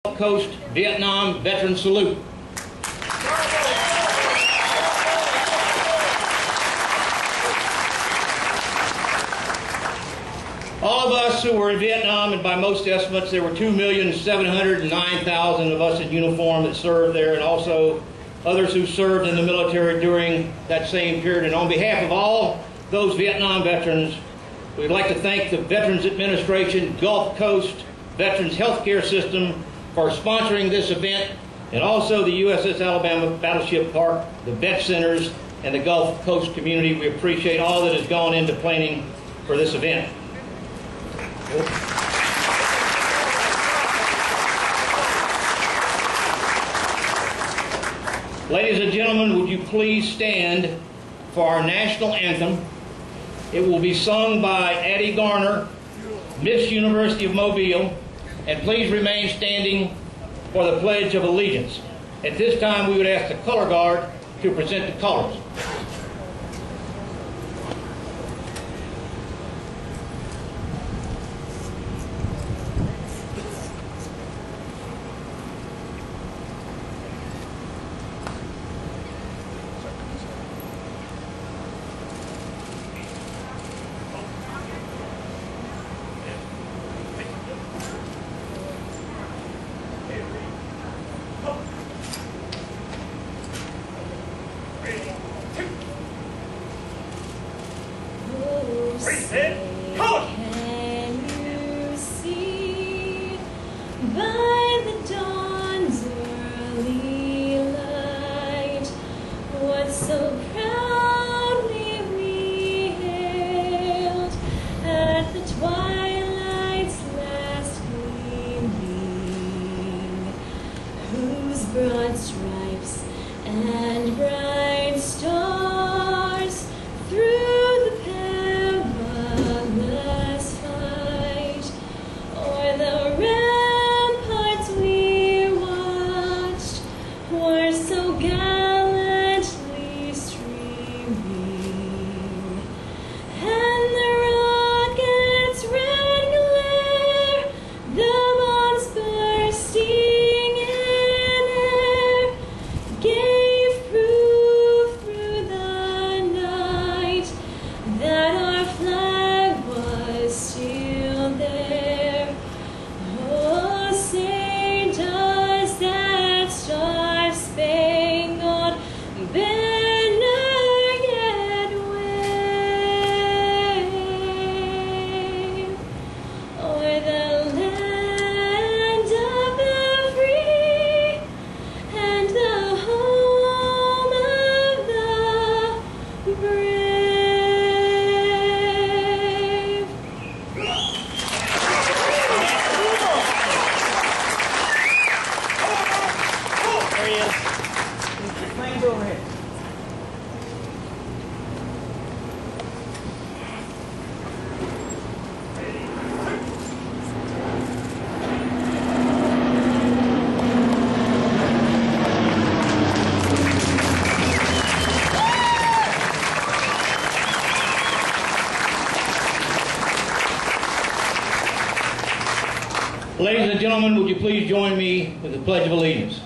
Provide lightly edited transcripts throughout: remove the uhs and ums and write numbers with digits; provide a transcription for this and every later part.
Coast Vietnam Veteran Salute. All of us who were in Vietnam, and by most estimates there were 2,709,000 of us in uniform that served there, and also others who served in the military during that same period. And on behalf of all those Vietnam veterans, we'd like to thank the Veterans Administration, Gulf Coast Veterans Healthcare System for sponsoring this event, and also the USS Alabama Battleship Park, the Vet Centers, and the Gulf Coast community. We appreciate all that has gone into planning for this event. Ladies and gentlemen, would you please stand for our national anthem? It will be sung by Addie Garner, Miss University of Mobile, and please remain standing for the Pledge of Allegiance. At this time, we would ask the color guard to present the colors. Can you see by the dawn's early light what so proudly we hailed at the twilight's last gleaming, whose broad stripes and bright stars through Ladies and gentlemen, would you please join me with the Pledge of Allegiance?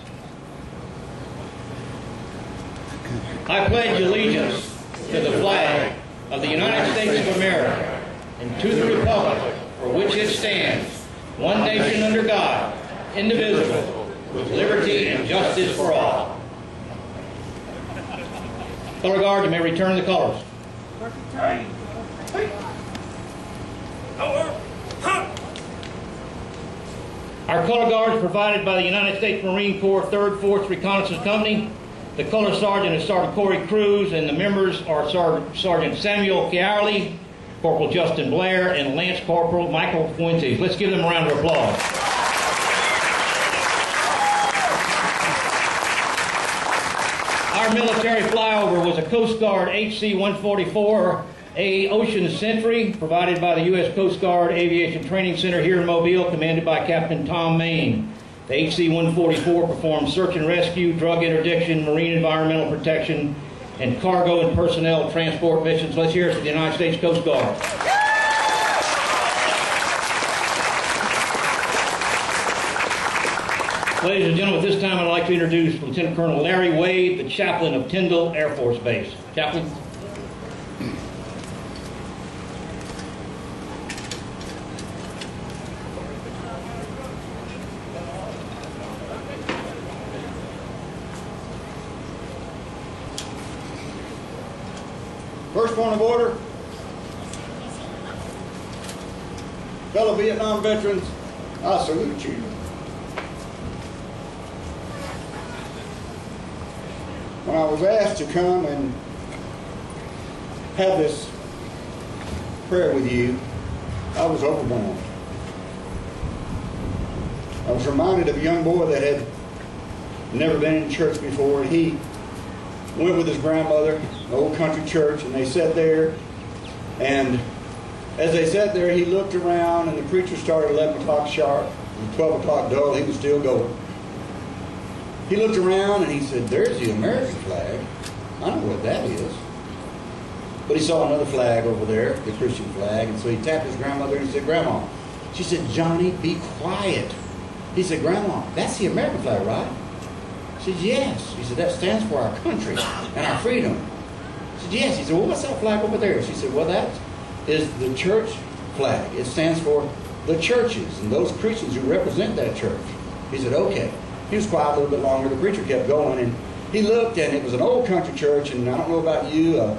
I pledge allegiance to the flag of the United States of America and to the republic for which it stands, one nation under God, indivisible, with liberty and justice for all. Color guard, you may return the colors. Our color guard is provided by the United States Marine Corps 3rd 4th Reconnaissance Company. The color sergeant is Sergeant Corey Cruz, and the members are Sergeant Samuel Chiarli, Corporal Justin Blair, and Lance Corporal Michael Fuentes. Let's give them a round of applause. Our military flyover was a Coast Guard HC-144, a Ocean Sentry, provided by the U.S. Coast Guard Aviation Training Center here in Mobile, commanded by Captain Tom Main. The HC-144 performs search and rescue, drug interdiction, marine environmental protection, and cargo and personnel transport missions. Let's hear it for the United States Coast Guard. Ladies and gentlemen, at this time I'd like to introduce Lieutenant Colonel Larry Wade, the chaplain of Tyndall Air Force Base. Chaplain. First point of order. Fellow Vietnam veterans, I salute you. When I was asked to come and have this prayer with you, I was overwhelmed. I was reminded of a young boy that had never been in church before. He went with his grandmother, an old country church, and they sat there. And as they sat there, he looked around, and the preacher started 11 o'clock sharp. And 12 o'clock dull, he was still going. He looked around and he said, "There's the American flag. I know what that is." But he saw another flag over there, the Christian flag, and so he tapped his grandmother and he said, "Grandma." She said, "Johnny, be quiet." He said, "Grandma, that's the American flag, right?" She said, "Yes." He said, "That stands for our country and our freedom." She said, "Yes." He said, "Well, what's that flag over there?" She said, "Well, that is the church flag. It stands for the churches and those Christians who represent that church." He said, "Okay." He was quiet a little bit longer. The preacher kept going, and he looked, and it was an old country church. And I don't know about you,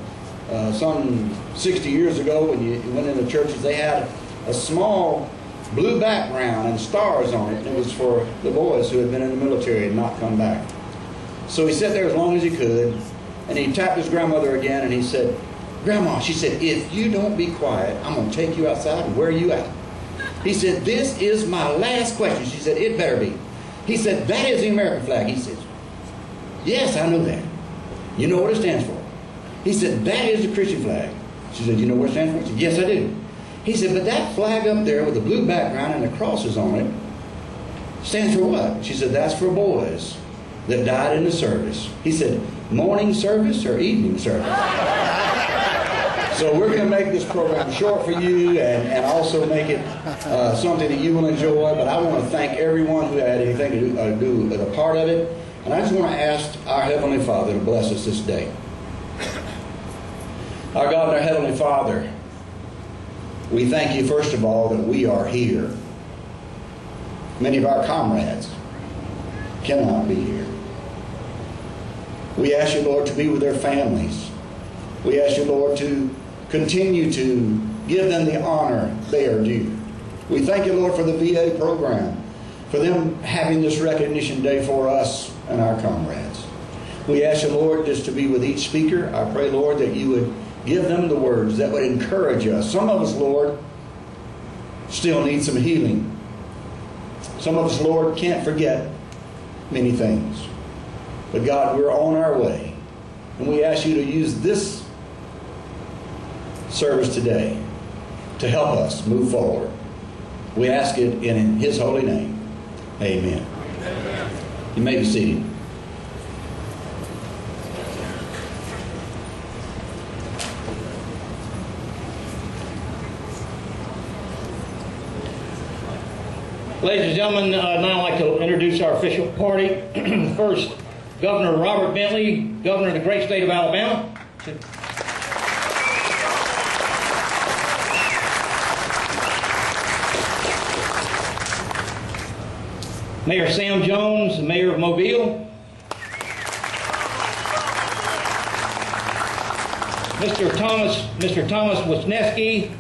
some 60 years ago when you went into churches, they had a small blue background and stars on it. And it was for the boys who had been in the military and not come back. So he sat there as long as he could, and he tapped his grandmother again, and he said, "Grandma," she said, "if you don't be quiet, I'm going to take you outside and wear you out." He said, "This is my last question." She said, "It better be." He said, "That is the American flag." He said, "Yes, I know that." "You know what it stands for?" He said, "That is the Christian flag." She said, "You know what it stands for?" He said, "Yes, I do." He said, "But that flag up there with the blue background and the crosses on it stands for what?" She said, "That's for boys that died in the service." He said, "Morning service or evening service?" So we're going to make this program short for you and also make it something that you will enjoy. But I want to thank everyone who had anything to do with a part of it. And I just want to ask our Heavenly Father to bless us this day. Our God and our Heavenly Father, we thank you first of all that we are here. Many of our comrades cannot be here. We ask you, Lord, to be with their families. We ask you, Lord, to continue to give them the honor they are due. We thank you, Lord, for the VA program, for them having this recognition day for us and our comrades. We ask you, Lord, just to be with each speaker. I pray, Lord, that you would give them the words that would encourage us. Some of us, Lord, still need some healing. Some of us, Lord, can't forget many things. But God, we're on our way. And we ask you to use this service today to help us move forward. We ask it in His holy name. Amen. You may be seated. Ladies and gentlemen, now I'd like to introduce our official party. First, Governor Robert Bentley, Governor of the great state of Alabama. Mayor Sam Jones, Mayor of Mobile. Mr. Thomas Wisniewski,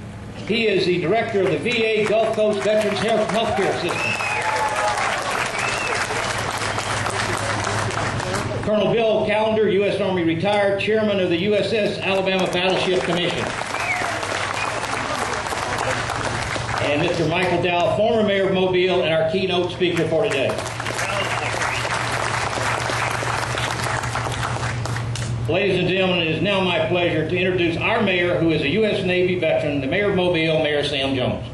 he is the director of the VA Gulf Coast Veterans Health Care System. Colonel Bill Callender, U.S. Army retired, chairman of the USS Alabama Battleship Commission. And Mr. Michael Dow, former mayor of Mobile and our keynote speaker for today. Ladies and gentlemen, it is now my pleasure to introduce our mayor, who is a U.S. Navy veteran, the mayor of Mobile, Mayor Sam Jones.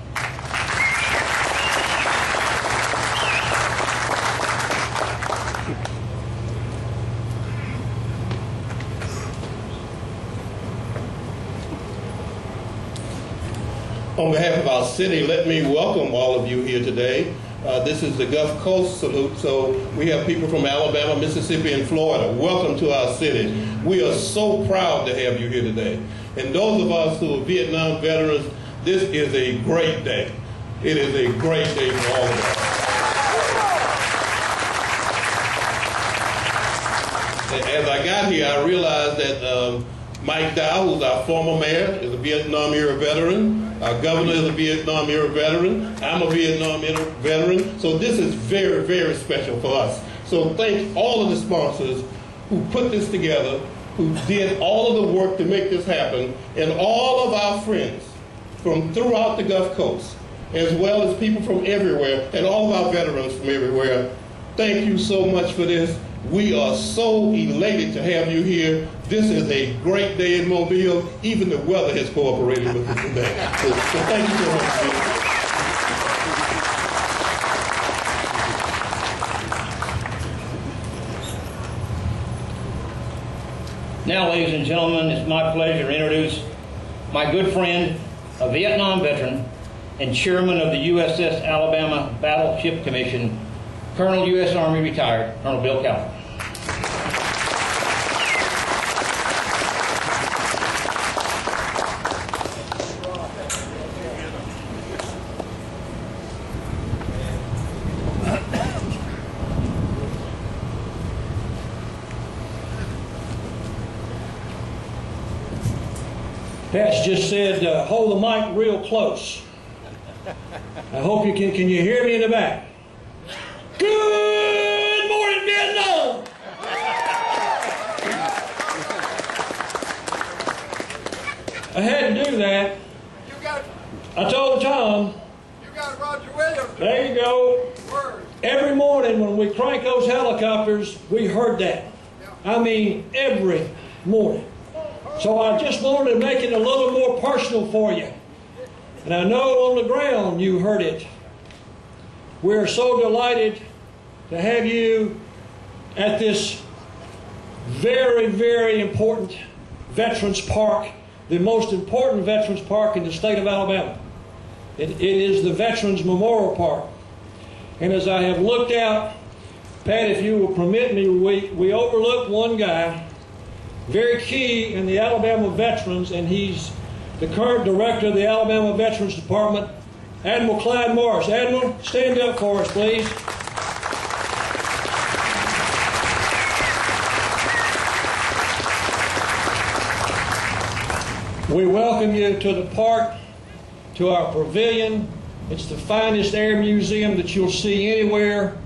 On behalf of our city, let me welcome all of you here today This is the Gulf Coast salute, so we have people from Alabama, Mississippi, and Florida. Welcome to our city. We are so proud to have you here today. And those of us who are Vietnam veterans, this is a great day. It is a great day for all of us. As I got here, I realized that Mike Dow, who's our former mayor, is a Vietnam-era veteran. Our governor is a Vietnam-era veteran. I'm a Vietnam-era veteran. So this is very, very special for us. So thank all of the sponsors who put this together, who did all of the work to make this happen, and all of our friends from throughout the Gulf Coast, as well as people from everywhere, and all of our veterans from everywhere. Thank you so much for this. We are so elated to have you here. This is a great day in Mobile. Even the weather has cooperated with us today. So thank you so much. Now, ladies and gentlemen, it's my pleasure to introduce my good friend, a Vietnam veteran, and chairman of the USS Alabama Battleship Commission, Colonel U.S. Army retired, Colonel Bill Calvin. Pat's just said, hold the mic real close. I hope you can you hear me in the back? Good morning, Vietnam! I had to do that. I told Tom. You got Roger Williams. There you go. Word. Every morning when we crank those helicopters, we heard that. I mean, every morning. So I just wanted to make it a little more personal for you. And I know on the ground you heard it. We're so delighted to have you at this very, very important Veterans Park, the most important Veterans Park in the state of Alabama. It is the Veterans Memorial Park. And as I have looked out, Pat, if you will permit me, we overlooked one guy, very key in the Alabama Veterans, and he's the current director of the Alabama Veterans Department, Admiral Clyde Morris. Admiral, stand up for us, please. We welcome you to the park, to our pavilion. It's the finest air museum that you'll see anywhere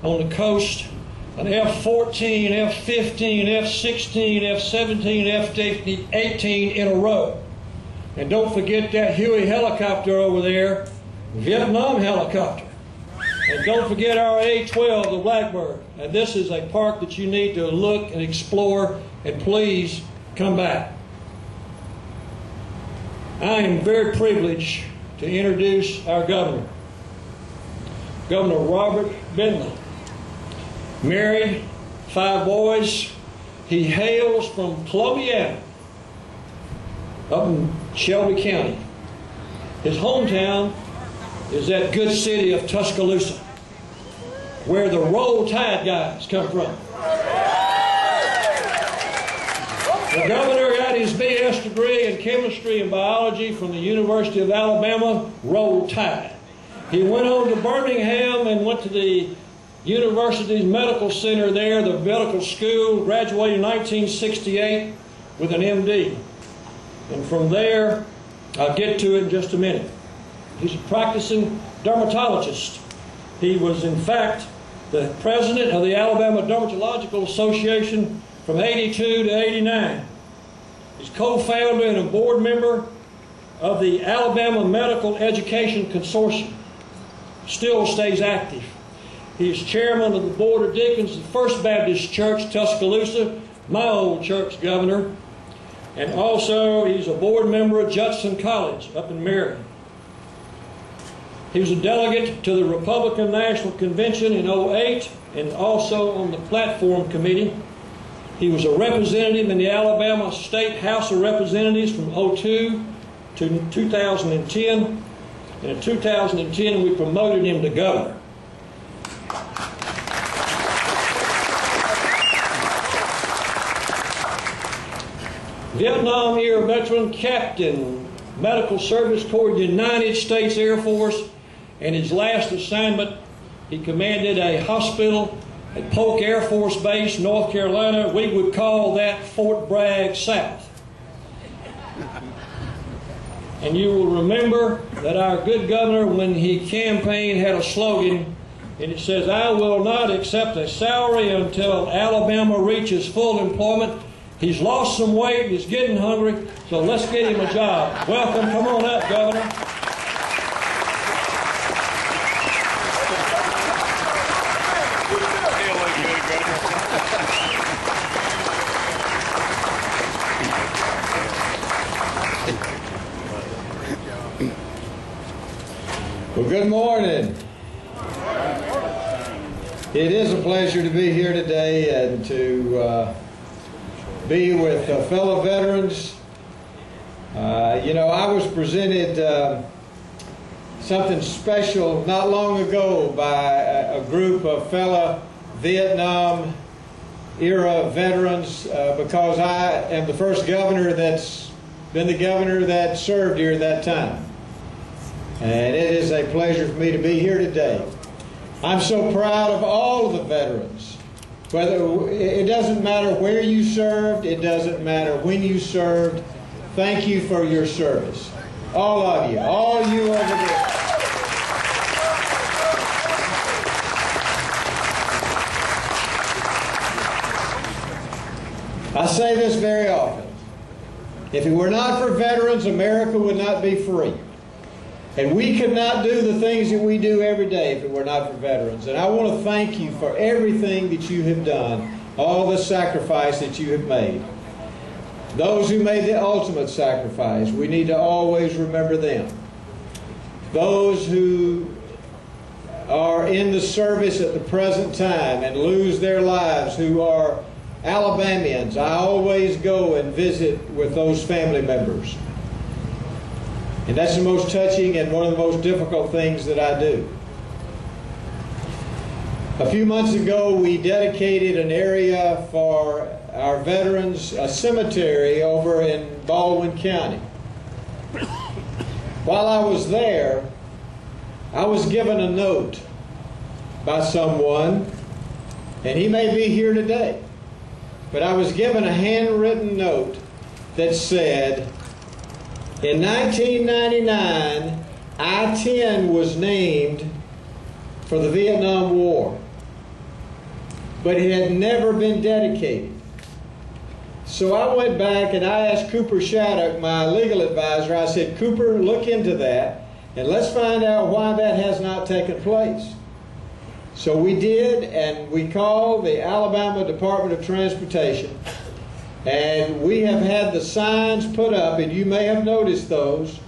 on the coast. An F-14, F-15, F-16, F-17, F-18 in a row. And don't forget that Huey helicopter over there, Vietnam helicopter. And don't forget our A-12, the Blackbird. And this is a park that you need to look and explore, and please come back. I am very privileged to introduce our governor, Governor Robert Bentley. Married, 5 boys. He hails from Coast Vietam, up in Shelby County. His hometown is that good city of Tuscaloosa, where the Roll Tide guys come from. The governor got his BS degree in chemistry and biology from the University of Alabama, Roll Tide. He went on to Birmingham and went to the University's medical center there, the medical school, graduated in 1968 with an MD. And from there, I'll get to it in just a minute. He's a practicing dermatologist. He was, in fact, the president of the Alabama Dermatological Association from 82 to 89. He's co-founder and a board member of the Alabama Medical Education Consortium. Still stays active. He is chairman of the Board of Deacons of the First Baptist Church, Tuscaloosa, my old church, Governor. And also, he's a board member of Judson College up in Maryland. He was a delegate to the Republican National Convention in 2008 and also on the platform committee. He was a representative in the Alabama State House of Representatives from 2002 to 2010. And in 2010, we promoted him to governor. Vietnam era veteran, Captain, Medical Service Corps, United States Air Force. And his last assignment, he commanded a hospital at Polk Air Force Base, North Carolina. We would call that Fort Bragg South. And you will remember that our good governor, when he campaigned, had a slogan, and it says, "I will not accept a salary until Alabama reaches full employment." He's lost some weight, he's getting hungry, so let's get him a job. Welcome, come on up, Governor. Well, good morning. It is a pleasure to be here today and to be with fellow veterans. You know, I was presented something special not long ago by a group of fellow Vietnam era veterans because I am the first governor that's been the governor that served during that time. And it is a pleasure for me to be here today. I'm so proud of all of the veterans. Whether it doesn't matter where you served, it doesn't matter when you served. Thank you for your service. All of you, all you over there. I say this very often. If it were not for veterans, America would not be free. And we could not do the things that we do every day if it were not for veterans. And I want to thank you for everything that you have done, all the sacrifice that you have made. Those who made the ultimate sacrifice, we need to always remember them. Those who are in the service at the present time and lose their lives, who are Alabamians, I always go and visit with those family members. And that's the most touching and one of the most difficult things that I do. A few months ago, we dedicated an area for our veterans, a cemetery over in Baldwin County. While I was there, I was given a note by someone, and he may be here today, but I was given a handwritten note that said, in 1999, I-10 was named for the Vietnam War, but it had never been dedicated. So I went back and I asked Cooper Shattuck, my legal advisor, I said, Cooper, look into that and let's find out why that has not taken place. So we did, and we called the Alabama Department of Transportation. And we have had the signs put up, and you may have noticed those.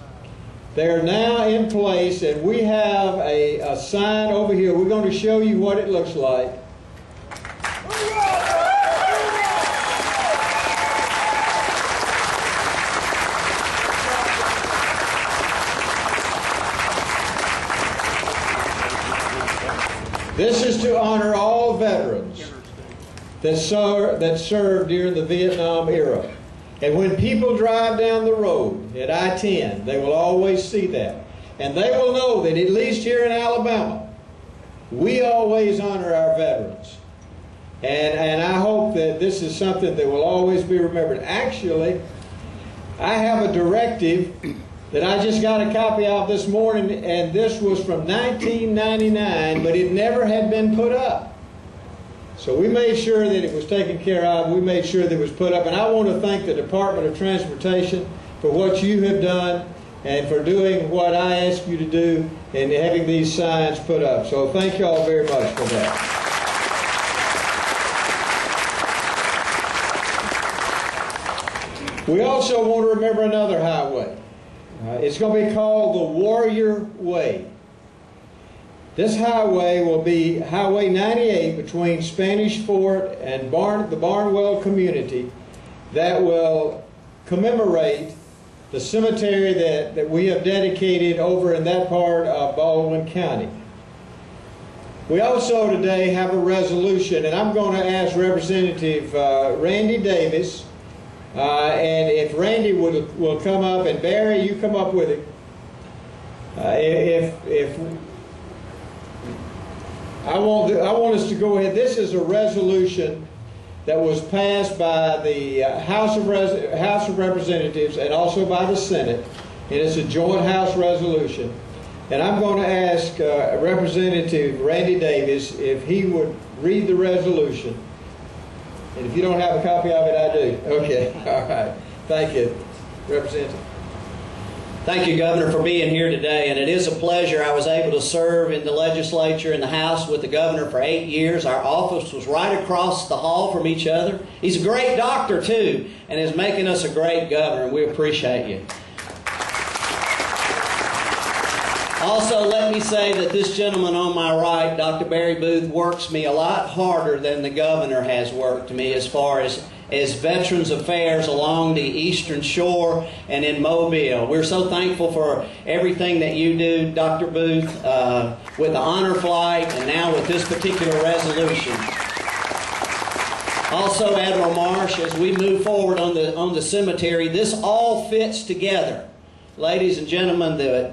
They're now in place, and we have a sign over here. We're going to show you what it looks like. This is to honor all veterans that served during the Vietnam era. And when people drive down the road at I-10, they will always see that. And they will know that at least here in Alabama, we always honor our veterans. And I hope that this is something that will always be remembered. Actually, I have a directive that I just got a copy of this morning, and this was from 1999, but it never had been put up. So we made sure that it was taken care of. We made sure that it was put up. And I want to thank the Department of Transportation for what you have done and for doing what I asked you to do and having these signs put up. So thank you all very much for that. We also want to remember another highway. It's going to be called the Warrior Way. This highway will be Highway 98 between Spanish Fort and the Barnwell community that will commemorate the cemetery that we have dedicated over in that part of Baldwin County. We also today have a resolution, and I'm going to ask Representative Randy Davis And if Randy will come up, and Barry, you come up with it. I want us to go ahead. This is a resolution that was passed by the House of Representatives and also by the Senate, and it's a joint House resolution. And I'm going to ask Representative Randy Davis if he would read the resolution. And if you don't have a copy of it, I do. Okay, all right. Thank you, Representative. Thank you, Governor, for being here today, and it is a pleasure. I was able to serve in the legislature in the House with the Governor for 8 years. Our office was right across the hall from each other. He's a great doctor, too, and is making us a great Governor, and we appreciate you. Also, let me say that this gentleman on my right, Dr. Barry Booth, works me a lot harder than the Governor has worked me as far as Veterans Affairs along the Eastern Shore and in Mobile. We're so thankful for everything that you do, Dr. Booth, with the honor flight and now with this particular resolution. Also, Admiral Marsh, as we move forward on the cemetery, this all fits together. Ladies and gentlemen, the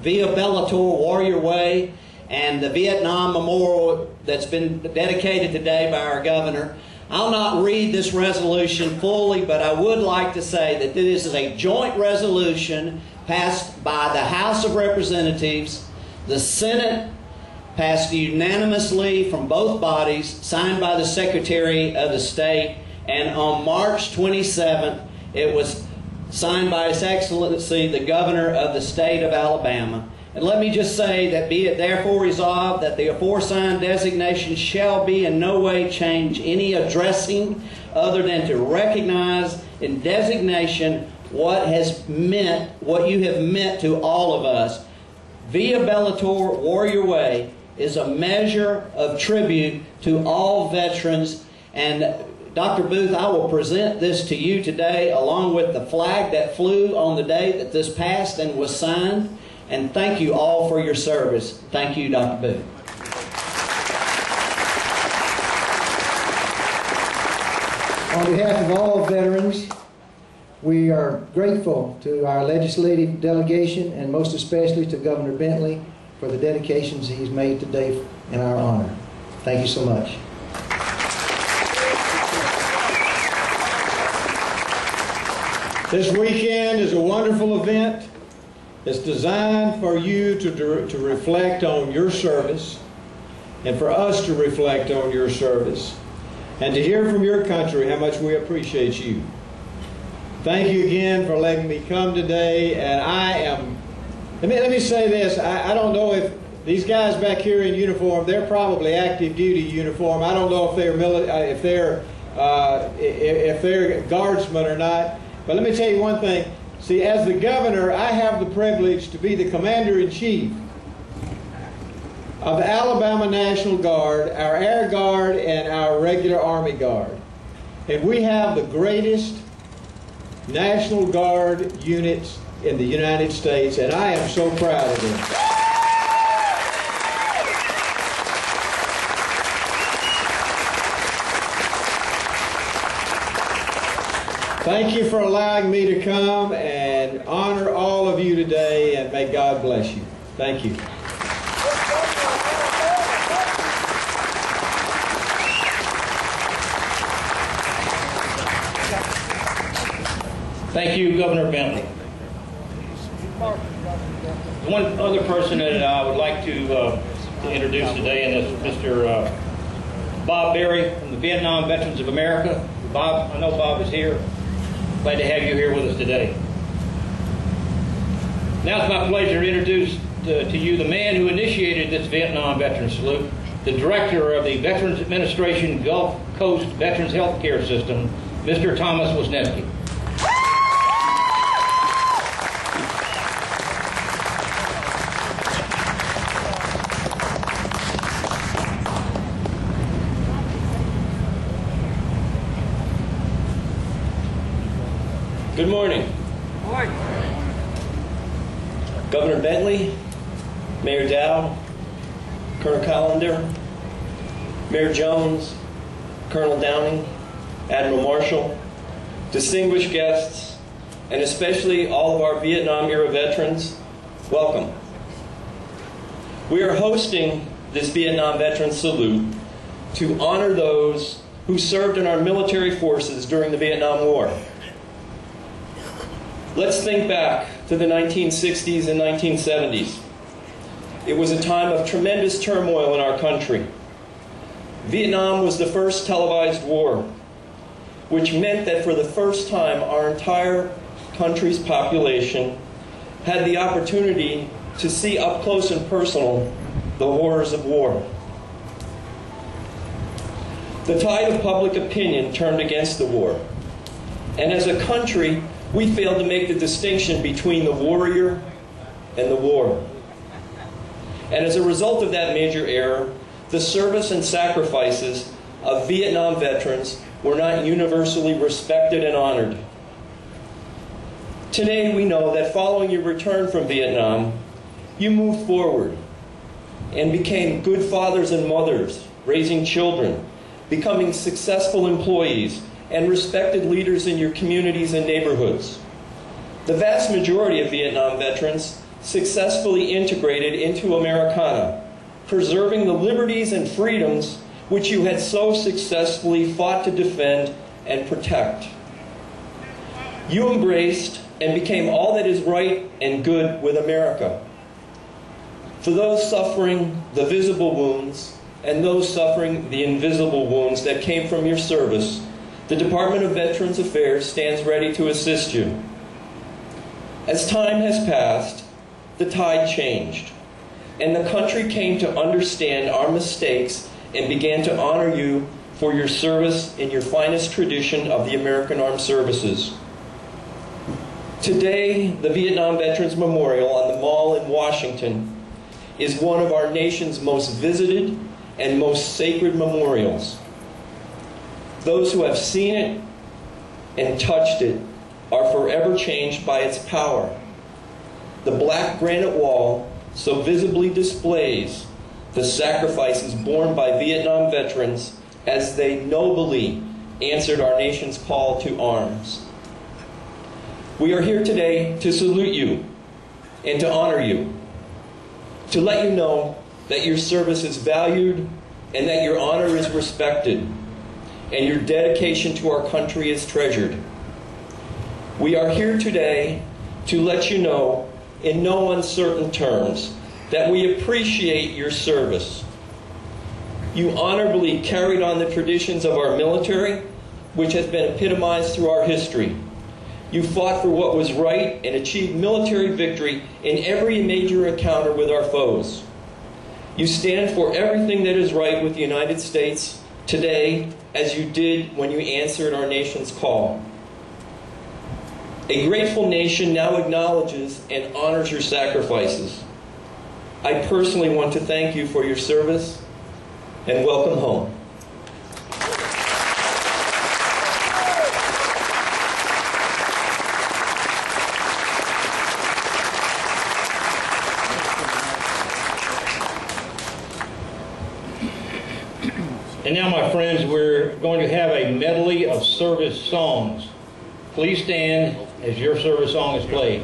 Via Bellator Warrior Way and the Vietnam Memorial that's been dedicated today by our Governor. I'll not read this resolution fully, but I would like to say that this is a joint resolution passed by the House of Representatives, the Senate passed unanimously from both bodies, signed by the Secretary of the State, and on March 27th, it was signed by His Excellency, the Governor of the State of Alabama. And let me just say that be it therefore resolved that the aforesaid designation shall be in no way change any addressing other than to recognize in designation what you have meant to all of us. Via Bellator Warrior Way is a measure of tribute to all veterans. And Dr. Booth, I will present this to you today along with the flag that flew on the day that this passed and was signed. And thank you all for your service. Thank you, Dr. Booth. On behalf of all veterans, we are grateful to our legislative delegation and most especially to Governor Bentley for the dedications he's made today in our honor. Thank you so much. This weekend is a wonderful event. It's designed for you to reflect on your service and for us to reflect on your service and to hear from your country how much we appreciate you. Thank you again for letting me come today. And let me say this, I don't know if these guys back here in uniform, they're probably active duty uniform. I don't know if they're guardsmen or not. But let me tell you one thing. See, as the Governor, I have the privilege to be the Commander-in-Chief of the Alabama National Guard, our Air Guard, and our regular Army Guard. And we have the greatest National Guard units in the United States, and I am so proud of them. Thank you for allowing me to come and honor all of you today, and may God bless you. Thank you. Thank you, Governor Bentley. One other person that I would like to introduce today, and that's Mr. Bob Berry from the Vietnam Veterans of America. Bob, I know Bob is here. Glad to have you here with us today. Now it's my pleasure to introduce to you the man who initiated this Vietnam Veteran Salute, the Director of the Veterans Administration Gulf Coast Veterans Health Care System, Mr. Thomas Wisniewski. Good morning. Good morning. Governor Bentley, Mayor Dow, Colonel Collender, Mayor Jones, Colonel Downing, Admiral Marshall, distinguished guests, and especially all of our Vietnam-era veterans, welcome. We are hosting this Vietnam Veteran Salute to honor those who served in our military forces during the Vietnam War. Let's think back to the 1960s and 1970s. It was a time of tremendous turmoil in our country. Vietnam was the first televised war, which meant that for the first time our entire country's population had the opportunity to see up close and personal the horrors of war. The tide of public opinion turned against the war, and as a country, we failed to make the distinction between the warrior and the war. And as a result of that major error, the service and sacrifices of Vietnam veterans were not universally respected and honored. Today, we know that following your return from Vietnam, you moved forward and became good fathers and mothers, raising children, becoming successful employees, and respected leaders in your communities and neighborhoods. The vast majority of Vietnam veterans successfully integrated into Americana, preserving the liberties and freedoms which you had so successfully fought to defend and protect. You embraced and became all that is right and good with America. For those suffering the visible wounds and those suffering the invisible wounds that came from your service, the Department of Veterans Affairs stands ready to assist you. As time has passed, the tide changed, and the country came to understand our mistakes and began to honor you for your service in your finest tradition of the American Armed Services. Today, the Vietnam Veterans Memorial on the Mall in Washington is one of our nation's most visited and most sacred memorials. Those who have seen it and touched it are forever changed by its power. The black granite wall so visibly displays the sacrifices borne by Vietnam veterans as they nobly answered our nation's call to arms. We are here today to salute you and to honor you, to let you know that your service is valued and that your honor is respected and your dedication to our country is treasured. We are here today to let you know in no uncertain terms that we appreciate your service. You honorably carried on the traditions of our military, which has been epitomized through our history. You fought for what was right and achieved military victory in every major encounter with our foes. You stand for everything that is right with the United States today, as you did when you answered our nation's call. A grateful nation now acknowledges and honors your sacrifices. I personally want to thank you for your service and welcome home. And now, my friends, we're going to have a medley of service songs. Please stand as your service song is played.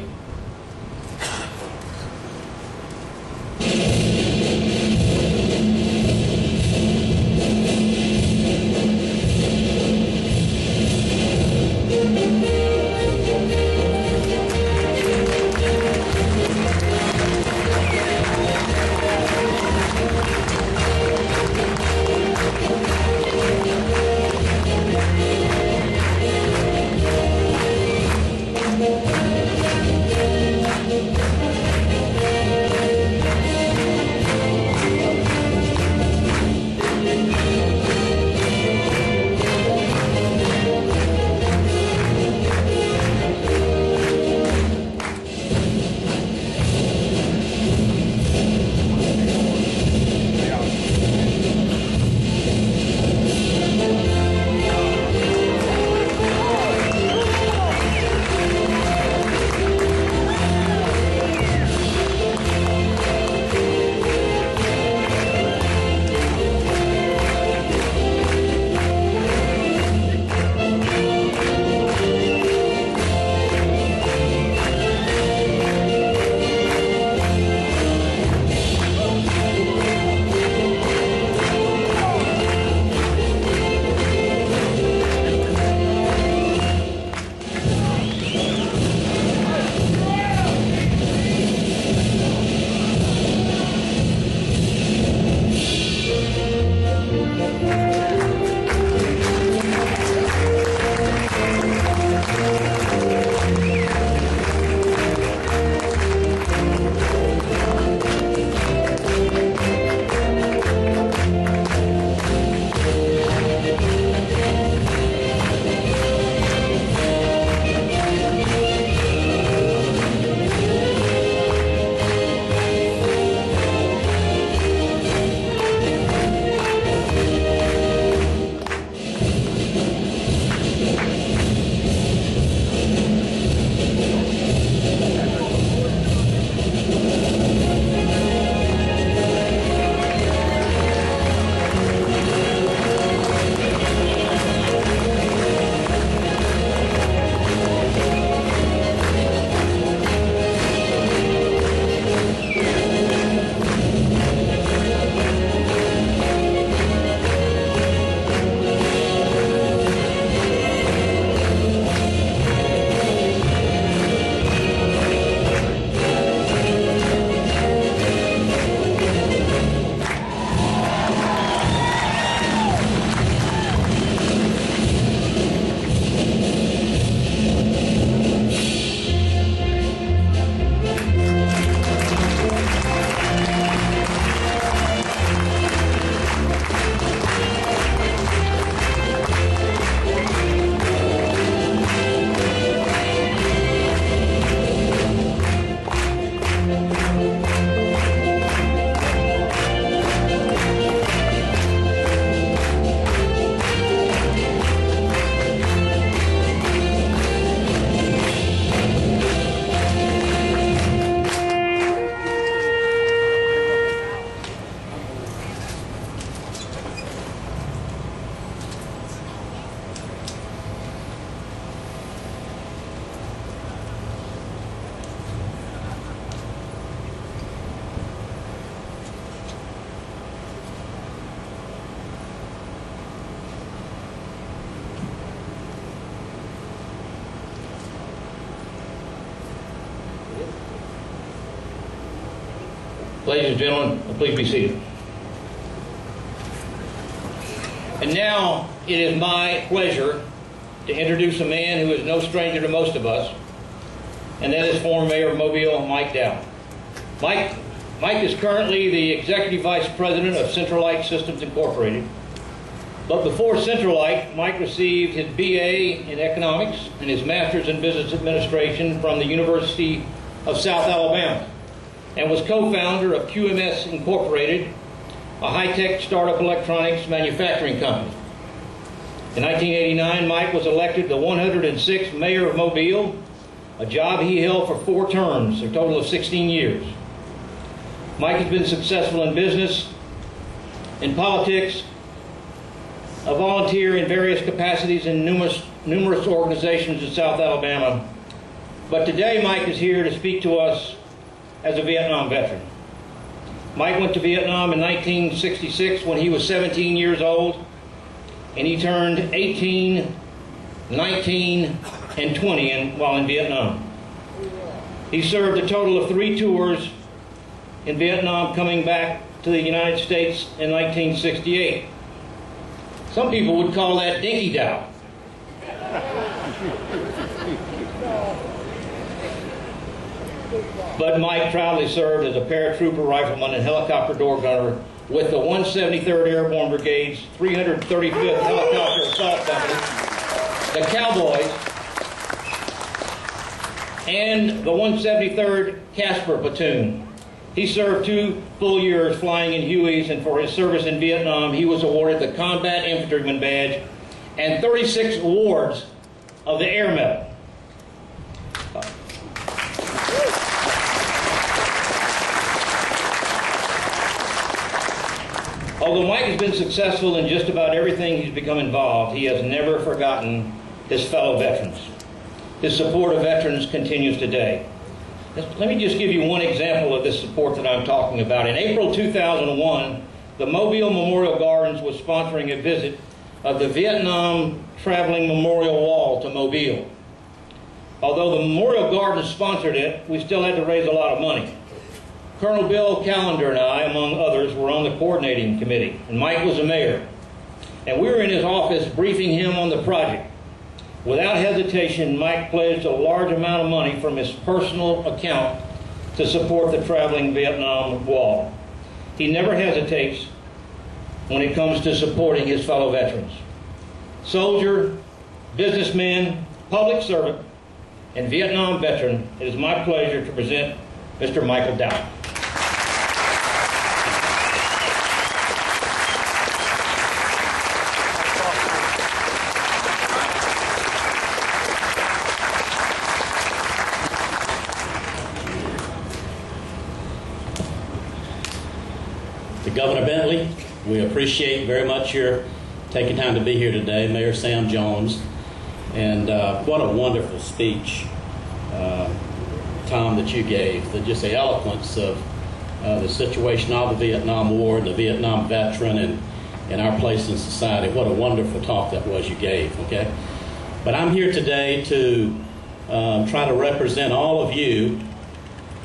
Ladies and gentlemen, please be seated. And now it is my pleasure to introduce a man who is no stranger to most of us, and that is former Mayor of Mobile, Mike Dow. Mike is currently the Executive Vice President of Centralite Systems Incorporated. But before Centralite, Mike received his BA in Economics and his Master's in Business Administration from the University of South Alabama, and was co-founder of QMS Incorporated, a high-tech startup electronics manufacturing company. In 1989, Mike was elected the 106th Mayor of Mobile, a job he held for 4 terms, a total of 16 years. Mike has been successful in business, in politics, a volunteer in various capacities in numerous organizations in South Alabama. But today Mike is here to speak to us as a Vietnam veteran. Mike went to Vietnam in 1966 when he was 17 years old, and he turned 18, 19, and 20 while in Vietnam. He served a total of 3 tours in Vietnam, coming back to the United States in 1968. Some people would call that dinky dow. But Mike proudly served as a paratrooper rifleman and helicopter door gunner with the 173rd Airborne Brigade's 335th Helicopter Assault Company, the Cowboys, and the 173rd Casper Platoon. He served 2 full years flying in Hueys, and for his service in Vietnam, he was awarded the Combat Infantryman Badge and 36 awards of the Air Medal. Although Mike has been successful in just about everything he's become involved, he has never forgotten his fellow veterans. His support of veterans continues today. Let me just give you one example of this support that I'm talking about. In April 2001, the Mobile Memorial Gardens was sponsoring a visit of the Vietnam Traveling Memorial Wall to Mobile. Although the Memorial Gardens sponsored it, we still had to raise a lot of money. Colonel Bill Callender and I, among others, were on the coordinating committee, and Mike was the mayor. And we were in his office briefing him on the project. Without hesitation, Mike pledged a large amount of money from his personal account to support the Traveling Vietnam Wall. He never hesitates when it comes to supporting his fellow veterans. Soldier, businessman, public servant, and Vietnam veteran, it is my pleasure to present Mr. Michael Dow. Governor Bentley, we appreciate very much your taking time to be here today, Mayor Sam Jones, and what a wonderful speech, Tom, that you gave. Just the eloquence of the situation of the Vietnam War and the Vietnam veteran and our place in society. What a wonderful talk that was you gave, okay? But I'm here today to try to represent all of you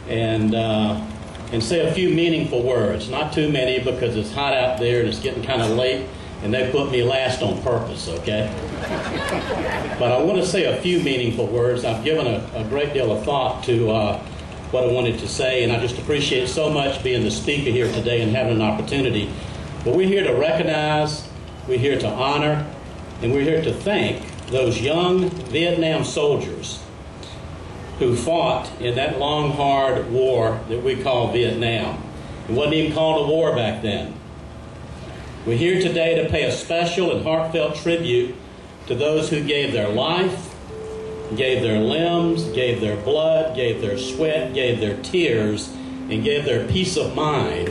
and say a few meaningful words. Not too many, because it's hot out there and it's getting kind of late, and they put me last on purpose, okay? But I want to say a few meaningful words. I've given a great deal of thought to what I wanted to say, and I just appreciate so much being the speaker here today and having an opportunity. But we're here to recognize, we're here to honor, and we're here to thank those young Vietnam soldiers who fought in that long, hard war that we call Vietnam. It wasn't even called a war back then. We're here today to pay a special and heartfelt tribute to those who gave their life, gave their limbs, gave their blood, gave their sweat, gave their tears, and gave their peace of mind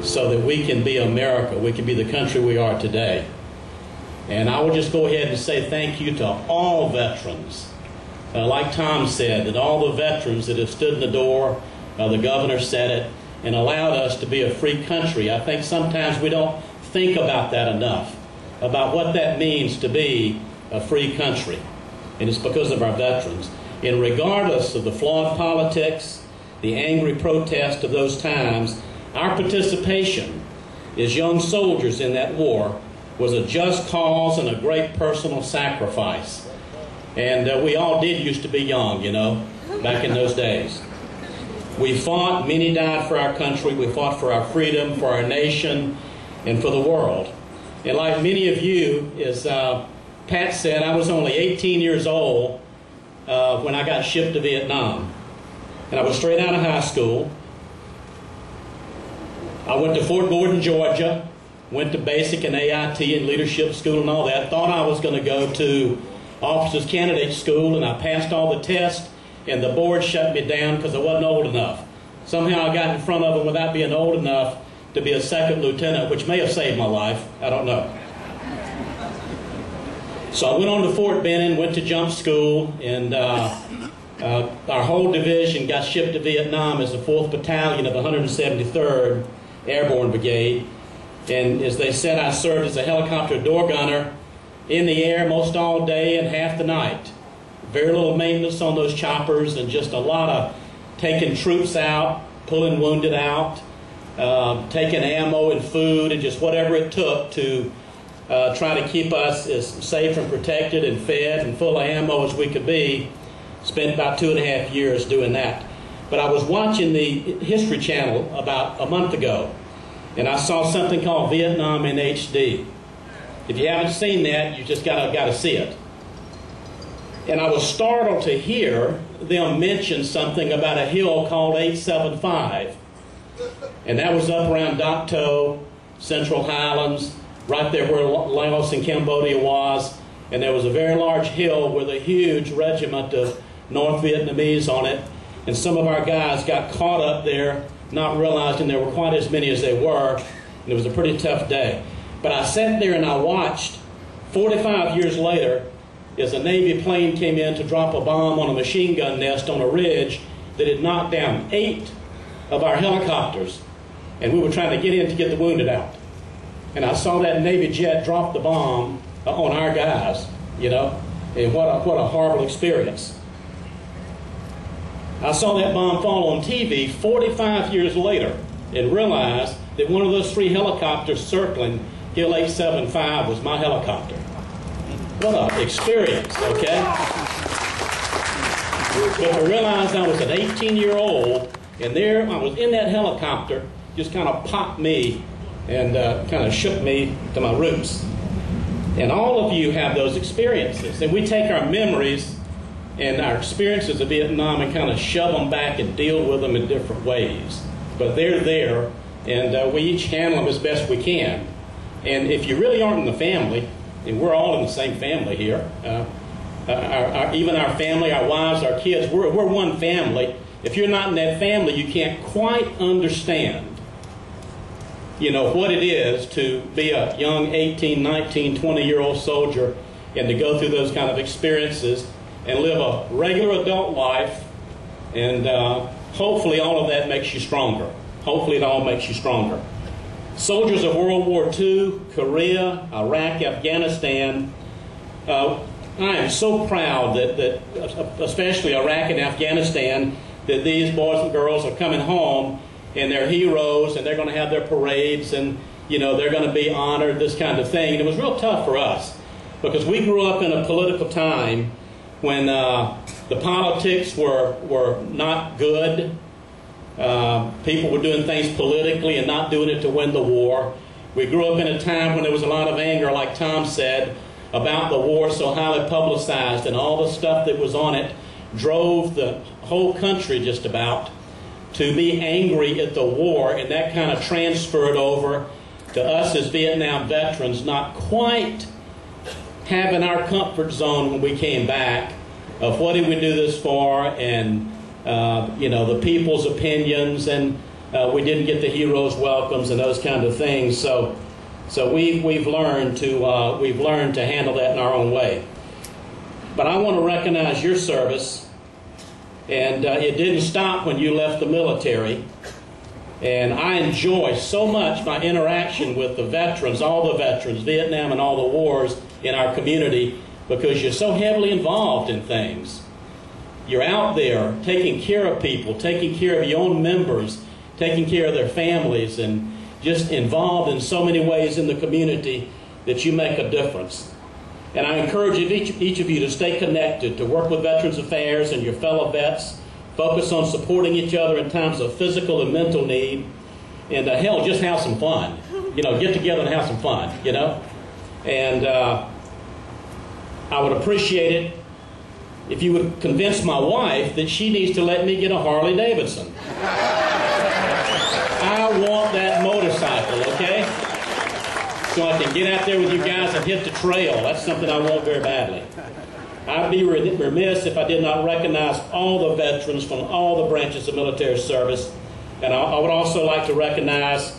so that we can be America, we can be the country we are today. And I will just go ahead and say thank you to all veterans. Like Tom said, that all the veterans that have stood in the door, the governor said it, and allowed us to be a free country. I think sometimes we don't think about that enough, about what that means to be a free country. And it's because of our veterans. And regardless of the flawed politics the angry protest of those times, our participation as young soldiers in that war was a just cause and a great personal sacrifice. And we all did used to be young, you know, back in those days. We fought, many died for our country, we fought for our freedom, for our nation, and for the world. And like many of you, as Pat said, I was only 18 years old when I got shipped to Vietnam. And I was straight out of high school. I went to Fort Gordon, Georgia, went to basic and AIT and leadership school and all that. Thought I was going to go to officers candidate school, and I passed all the tests, and the board shut me down because I wasn't old enough. Somehow I got in front of them without being old enough to be a second lieutenant, which may have saved my life. I don't know. So I went on to Fort Benning, went to jump school, and our whole division got shipped to Vietnam as the 4th Battalion of the 173rd Airborne Brigade. And as they said, I served as a helicopter door gunner in the air most all day and half the night. Very little maintenance on those choppers, and just a lot of taking troops out, pulling wounded out, taking ammo and food and just whatever it took to try to keep us as safe and protected and fed and full of ammo as we could be. Spent about 2.5 years doing that. But I was watching the History Channel about a month ago, and I saw something called Vietnam in HD. If you haven't seen that, you just got to see it. And I was startled to hear them mention something about a hill called 875. And that was up around Dak To, Central Highlands, right there where Laos and Cambodia was. And there was a very large hill with a huge regiment of North Vietnamese on it. And some of our guys got caught up there, not realizing there were quite as many as they were. And it was a pretty tough day. But I sat there and I watched, 45 years later, as a Navy plane came in to drop a bomb on a machine gun nest on a ridge that had knocked down 8 of our helicopters. And we were trying to get in to get the wounded out. And I saw that Navy jet drop the bomb on our guys, you know, and what a horrible experience. I saw that bomb fall on TV 45 years later and realized that one of those 3 helicopters circling Hill 875 was my helicopter. What an experience, okay? But to realize I was an 18-year-old, and there I was in that helicopter, just kind of popped me and kind of shook me to my roots. And all of you have those experiences. And we take our memories and our experiences of Vietnam and kind of shove them back and deal with them in different ways. But they're there, and we each handle them as best we can. And if you really aren't in the family, and we're all in the same family here, even our family, our wives, our kids, we're one family. If you're not in that family, you can't quite understand, you know, what it is to be a young 18, 19, 20-year-old soldier and to go through those kind of experiences and live a regular adult life. And hopefully all of that makes you stronger. Hopefully it all makes you stronger. Soldiers of World War II, Korea, Iraq, Afghanistan, I am so proud that especially Iraq and Afghanistan, that these boys and girls are coming home and they're heroes and they're going to have their parades and, you know, they're going to be honored, this kind of thing. And it was real tough for us because we grew up in a political time when the politics were not good. People were doing things politically and not doing it to win the war. We grew up in a time when there was a lot of anger, like Tom said, about the war so highly publicized, and all the stuff that was on it drove the whole country just about to be angry at the war, and that kind of transferred over to us as Vietnam veterans not quite having our comfort zone when we came back of what did we do this for, and you know, the people's opinions, and we didn't get the heroes' welcomes and those kind of things. So we've learned to handle that in our own way. But I want to recognize your service, and it didn't stop when you left the military. And I enjoy so much my interaction with the veterans, all the veterans, Vietnam and all the wars in our community, because you're so heavily involved in things. You're out there taking care of people, taking care of your own members, taking care of their families, and just involved in so many ways in the community that you make a difference. And I encourage each of you to stay connected, to work with Veterans Affairs and your fellow vets, focus on supporting each other in times of physical and mental need, and hell, just have some fun. You know, get together and have some fun, you know. And I would appreciate it if you would convince my wife that she needs to let me get a Harley Davidson. I want that motorcycle, okay? So I can get out there with you guys and hit the trail. That's something I want very badly. I'd be remiss if I did not recognize all the veterans from all the branches of military service. And I would also like to recognize,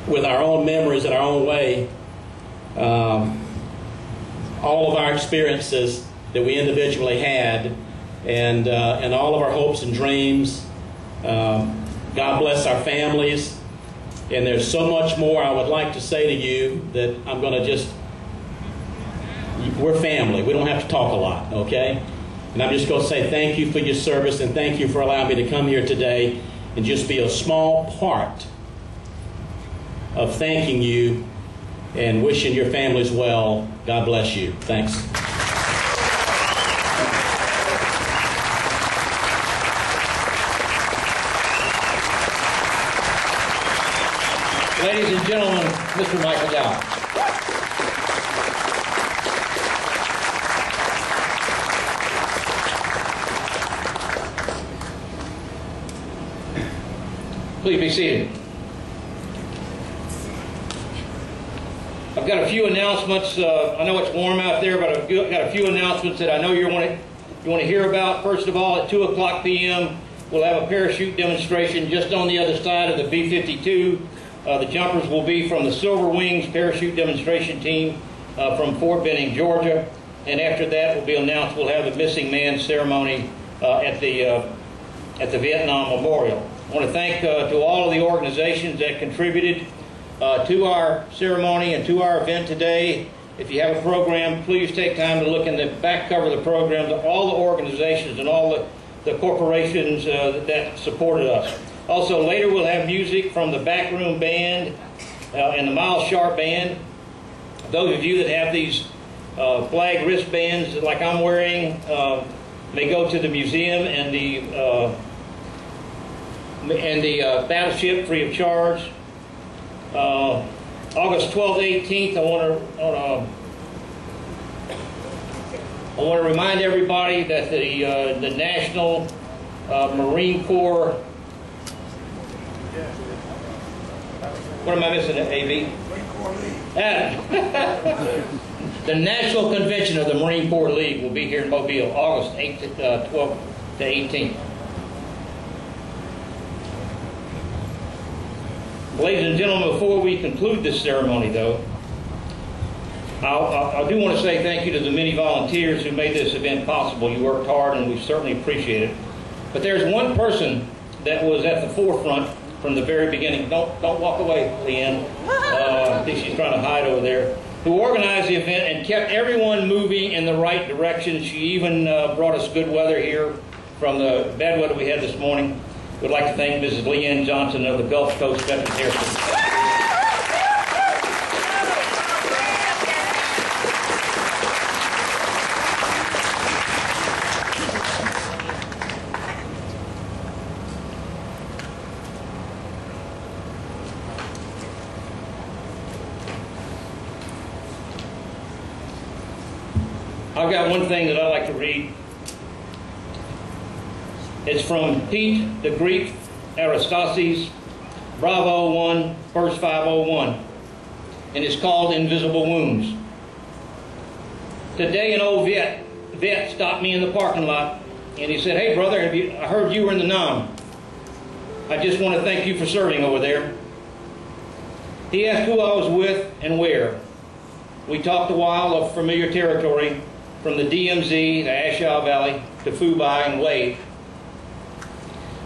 with our own memories in our own way, all of our experiences that we individually had, and all of our hopes and dreams. God bless our families. And there's so much more I would like to say to you that I'm going to we're family. We don't have to talk a lot, okay? And I'm just going to say thank you for your service, and thank you for allowing me to come here today and just be a small part of thanking you and wishing your families well. God bless you. Thanks. Ladies and gentlemen, Mr. Michael Dow. Please be seated. I've got a few announcements. I know it's warm out there, but I've got a few announcements that I know you want to hear about. First of all, at 2:00 p.m., we'll have a parachute demonstration just on the other side of the B-52. The jumpers will be from the Silver Wings parachute demonstration team from Fort Benning, Georgia. And after that will be announced, we'll have the missing man ceremony at the Vietnam Memorial. I want to thank to all of the organizations that contributed to our ceremony and to our event today. If you have a program, please take time to look in the back cover of the program to all the organizations and all the corporations that supported us. Also, later we'll have music from the Backroom Band and the Miles Sharp Band. Those of you that have these flag wristbands like I'm wearing may go to the museum and the Battleship free of charge. August 12th, 18th, I want to remind everybody that the National Marine Corps. What am I missing, A.V.? The National Convention of the Marine Corps League will be here in Mobile, August 12th to 18th. Ladies and gentlemen, before we conclude this ceremony, though, I do want to say thank you to the many volunteers who made this event possible. You worked hard, and we certainly appreciate it. But there's one person that was at the forefront from the very beginning. Don't walk away, Leanne. I think she's trying to hide over there. Who organized the event and kept everyone moving in the right direction. She even brought us good weather here from the bad weather we had this morning. We'd like to thank Mrs. Leanne Johnson of the Gulf Coast Veterans Airport. I've got one thing that I'd like to read. It's from Pete the Greek Arastasis, Bravo 1, verse 501, and it's called Invisible Wounds. Today an old vet stopped me in the parking lot, and he said, "Hey brother, I heard you were in the Nam. I just want to thank you for serving over there." He asked who I was with and where. We talked a while of familiar territory, from the DMZ, the Ashau Valley, to Phu-Bai and Wade.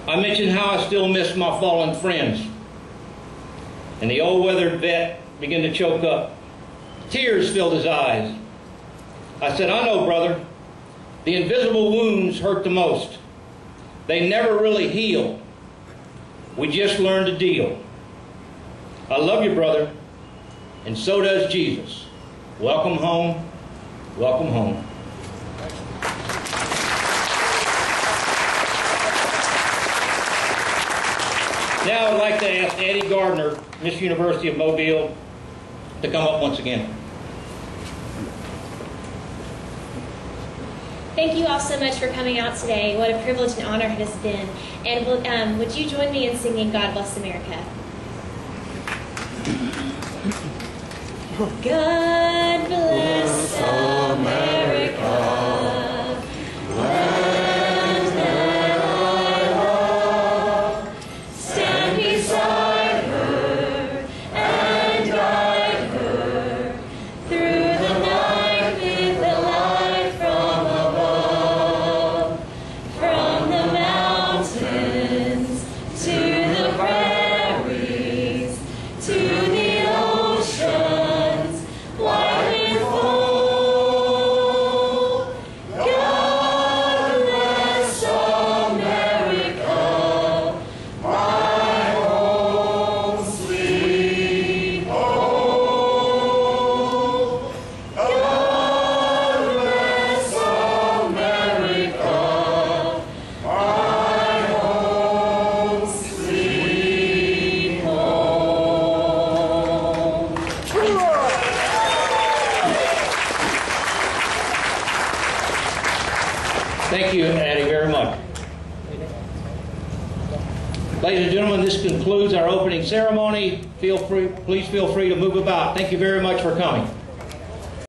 I mentioned how I still miss my fallen friends. And the old weathered vet began to choke up. Tears filled his eyes. I said, I know, brother. The invisible wounds hurt the most. They never really heal. We just learn to deal. I love you, brother, and so does Jesus. Welcome home. Welcome home. Now I'd like to ask Addie Gardner, Miss University of Mobile, to come up once again. Thank you all so much for coming out today. What a privilege and honor it has been. And would you join me in singing God Bless America? God bless America. Thank you, Addie, very much. Ladies and gentlemen, this concludes our opening ceremony. Please feel free to move about. Thank you very much for coming.